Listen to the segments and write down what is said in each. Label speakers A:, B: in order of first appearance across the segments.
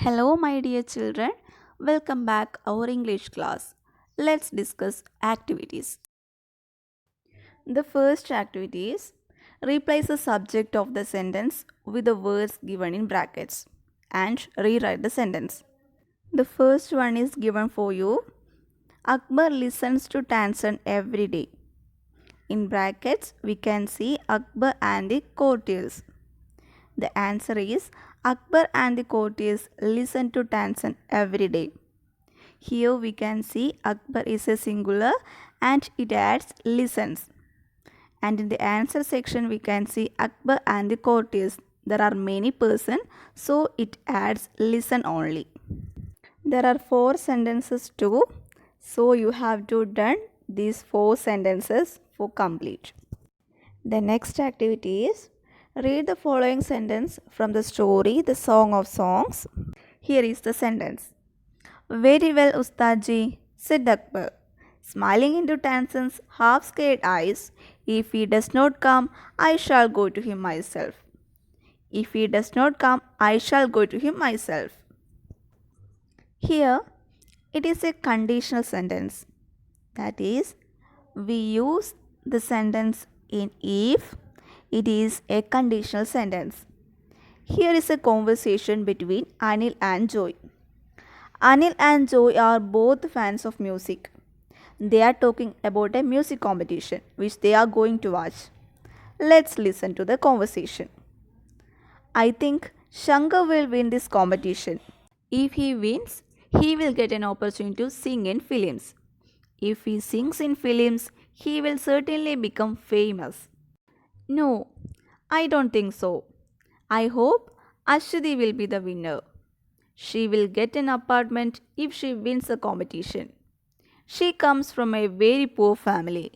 A: Hello, my dear children. Welcome back our English class. Let's discuss activities. The first activity is replace the subject of the sentence with the words given in brackets and rewrite the sentence. The first one is given for you. Akbar listens to Tansen every day. In brackets, we can see Akbar and the courtiers. The answer is Akbar and the courtiers listen to Tansen every day. Here we can see Akbar is a singular and it adds listens. And in the answer section we can see Akbar and the courtiers. There are many persons, so it adds listen only. There are four sentences too, so you have to done these four sentences for complete. The next activity is read the following sentence from the story The Song of Songs. Here is the sentence. Very well, Ustadji, said Akbar, smiling into Tansen's half scared eyes. If he does not come, I shall go to him myself. If he does not come, I shall go to him myself. Here, it is a conditional sentence. That is, we use the sentence in if it is a conditional sentence. Here is a conversation between Anil and Joy. Anil and Joy are both fans of music. They are talking about a music competition which they are going to watch. Let's listen to the conversation. I think Shankar will win this competition. If he wins, he will get an opportunity to sing in films. If he sings in films, he will certainly become famous. No, I don't think so. I hope Ashwati will be the winner. She will get an apartment if she wins the competition. She comes from a very poor family.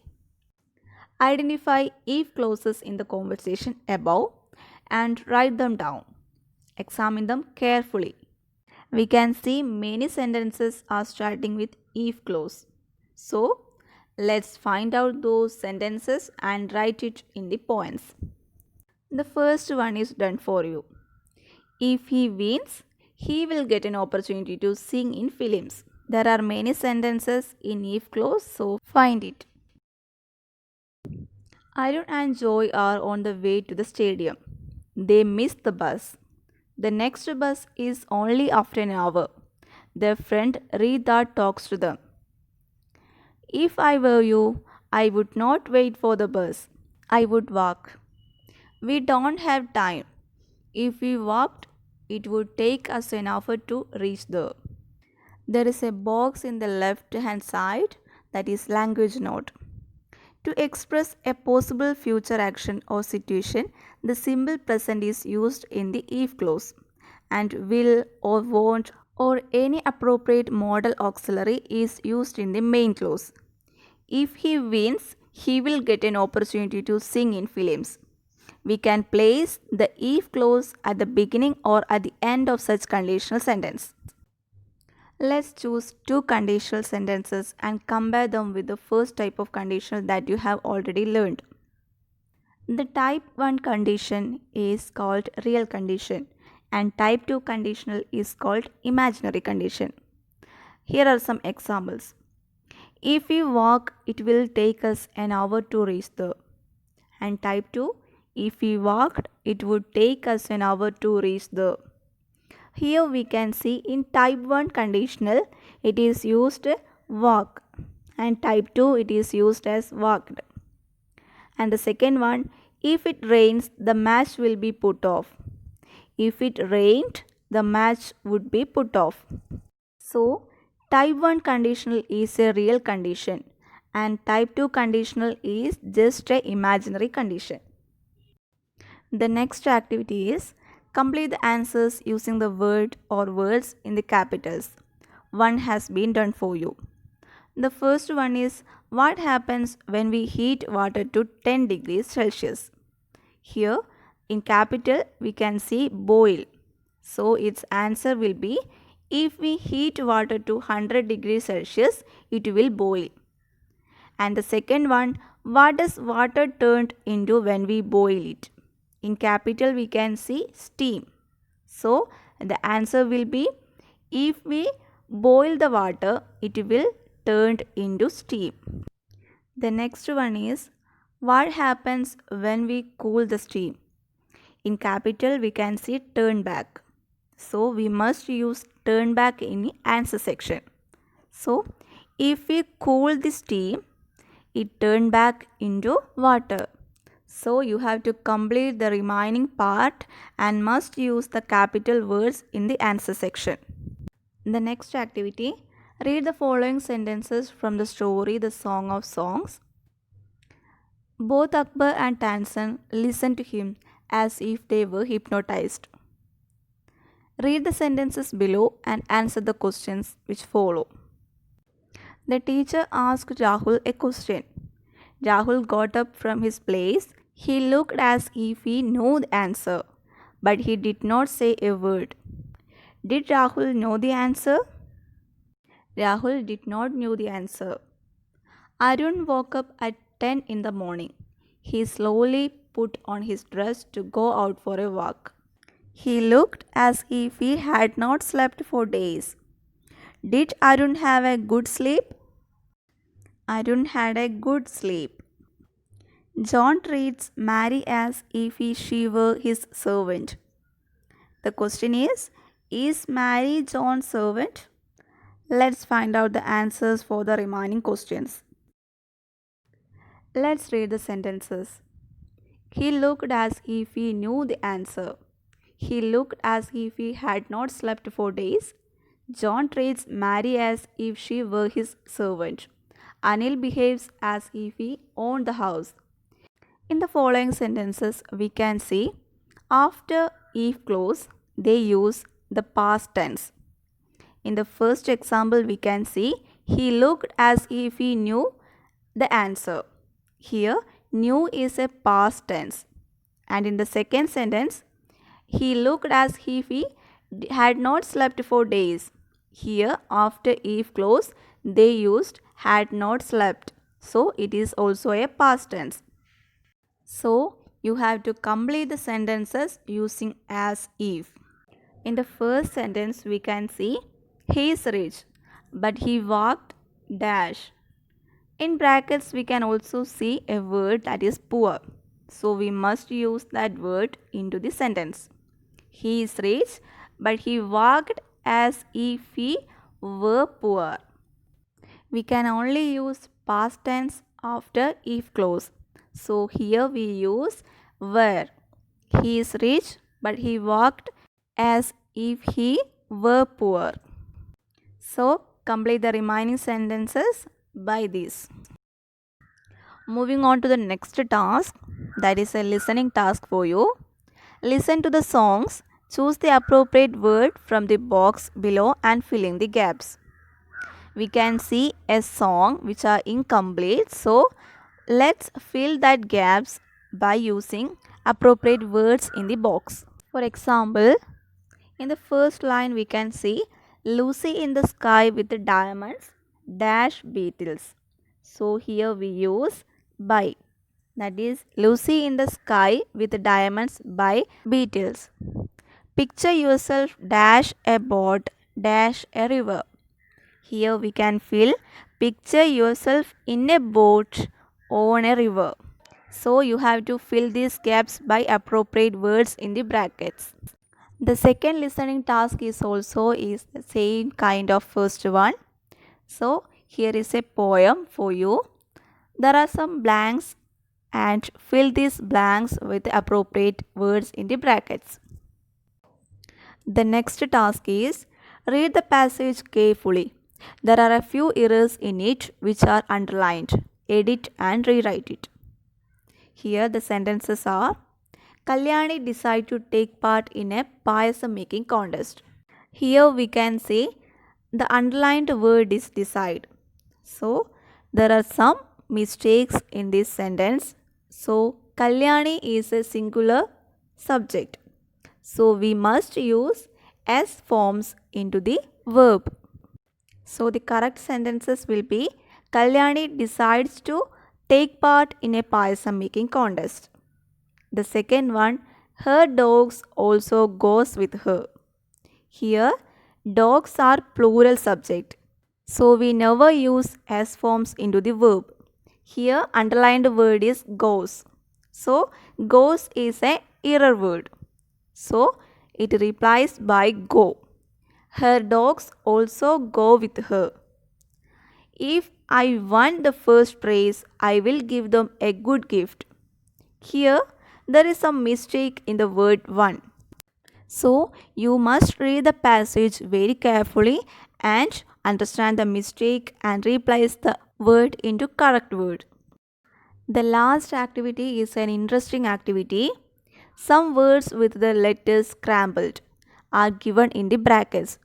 A: Identify if clauses in the conversation above and write them down. Examine them carefully. We can see many sentences are starting with if clause. So, let's find out those sentences and write it in the points. The first one is done for you. If he wins, he will get an opportunity to sing in films. There are many sentences in if clause, so find it. Arun and Joy are on the way to the stadium. They miss the bus. The next bus is only after an hour. Their friend Rita talks to them. If I were you, I would not wait for the bus. I would walk. We don't have time. If we walked, it would take us an hour to reach there. There is a box in the left hand side that is language note. To express a possible future action or situation, the simple present is used in the if clause, and will or won't or any appropriate modal auxiliary is used in the main clause. If he wins, he will get an opportunity to sing in films. We can place the if clause at the beginning or at the end of such conditional sentence. Let's choose two conditional sentences and compare them with the first type of conditional that you have already learned. The type 1 condition is called real condition and type 2 conditional is called imaginary condition. Here are some examples. If we walk, it will take us an hour to reach there. And type 2, if we walked, it would take us an hour to reach there. Here we can see in type 1 conditional it is used walk and type 2 it is used as walked. And the second one, if it rains the match will be put off. If it rained the match would be put off. So type 1 conditional is a real condition and type 2 conditional is just a imaginary condition. The next activity is complete the answers using the word or words in the capitals. One has been done for you. The first one is what happens when we heat water to 10 degrees Celsius. Here in capital we can see boil. So its answer will be if we heat water to 100 degrees Celsius it will boil. And the second one, what does water turned into when we boil it? In capital we can see steam. So The answer will be, if we boil the water, it will turn into steam. The next one is, what happens when we cool the steam? In capital, we can see turn back. So we must use turn back in the answer section. So if we cool the steam, it turn back into water. So you have to complete the remaining part and must use the capital words in the answer section. The next activity, read the following sentences from the story The Song of Songs. Both Akbar and Tansen listened to him as if they were hypnotized. Read the sentences below and answer the questions which follow. The teacher asked Rahul a question. Rahul got up from his place. He looked as if he knew the answer, but he did not say a word. Did Rahul know the answer? Rahul did not know the answer. Arun woke up at 10 in the morning. He slowly put on his dress to go out for a walk. He looked as if he had not slept for days. Did Arun have a good sleep? Arun had a good sleep. John treats Mary as if she were his servant. The question is Mary John's servant? Let's find out the answers for the remaining questions. Let's read the sentences. He looked as if he knew the answer. He looked as if he had not slept for days. John treats Mary as if she were his servant. Anil behaves as if he owned the house. In the following sentences, we can see after if clause, they use the past tense. In the first example, we can see he looked as if he knew the answer. Here, knew is a past tense. And in the second sentence, he looked as if he had not slept for days. Here, after if clause, they used had not slept. So, it is also a past tense. So, you have to complete the sentences using as if. In the first sentence, we can see he is rich, but he walked dash. In brackets, we can also see a word that is poor. So, we must use that word into the sentence. He is rich, but he walked as if he were poor. We can only use past tense after if clause. So, here we use were. He is rich, but he walked as if he were poor. So, complete the remaining sentences by this. Moving on to the next task, that is a listening task for you. Listen to the songs, choose the appropriate word from the box below and fill in the gaps. We can see a song which are incomplete, so let's fill that gaps by using appropriate words in the box. For example, in the first line we can see Lucy in the sky with the diamonds dash Beatles. So here we use by, that is Lucy in the sky with the diamonds by Beatles. Picture yourself dash a boat dash a river. Here we can fill picture yourself in a boat on a river. So you have to fill these gaps by appropriate words in the brackets. The second listening task is also is the same kind of first one. So here is a poem for you. There are some blanks and fill these blanks with appropriate words in the brackets. The next task is read the passage carefully. There are a few errors in it which are underlined. Edit and rewrite it. Here the sentences are Kalyani decided to take part in a payasam making contest. Here we can say the underlined word is decide. So there are some mistakes in this sentence. So Kalyani is a singular subject. So we must use S forms into the verb. So the correct sentences will be Kalyani decides to take part in a payasam making contest. The second one, her dogs also goes with her. Here, dogs are plural subject. So we never use S forms into the verb. Here, underlined word is goes. So, goes is a error word. So, it replies by go. Her dogs also go with her. If I won the first prize, I will give them a good gift. Here, there is a mistake in the word won. So, you must read the passage very carefully and understand the mistake and replace the word into correct word. The last activity is an interesting activity. Some words with the letters scrambled are given in the brackets.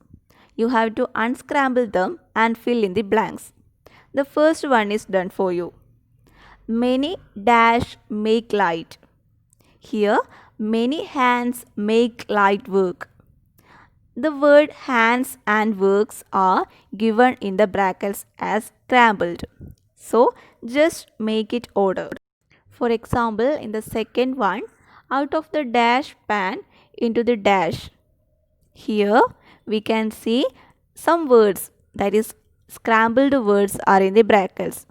A: You have to unscramble them and fill in the blanks. The first one is done for you. Many dash make light. Here, many hands make light work. The word hands and works are given in the brackets as scrambled. So, just make it order. For example, in the second one, out of the dash pan into the dash. Here, we can see some words, that is, scrambled words are in the brackets.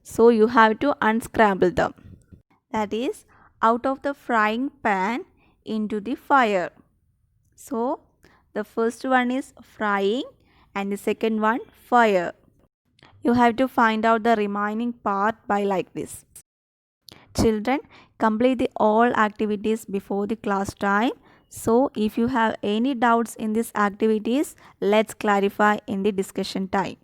A: So, you have to unscramble them. That is, out of the frying pan into the fire. So, the first one is frying and the second one fire. You have to find out the remaining part by like this. Children, complete the all activities before the class time. So, if you have any doubts in these activities, let's clarify in the discussion time.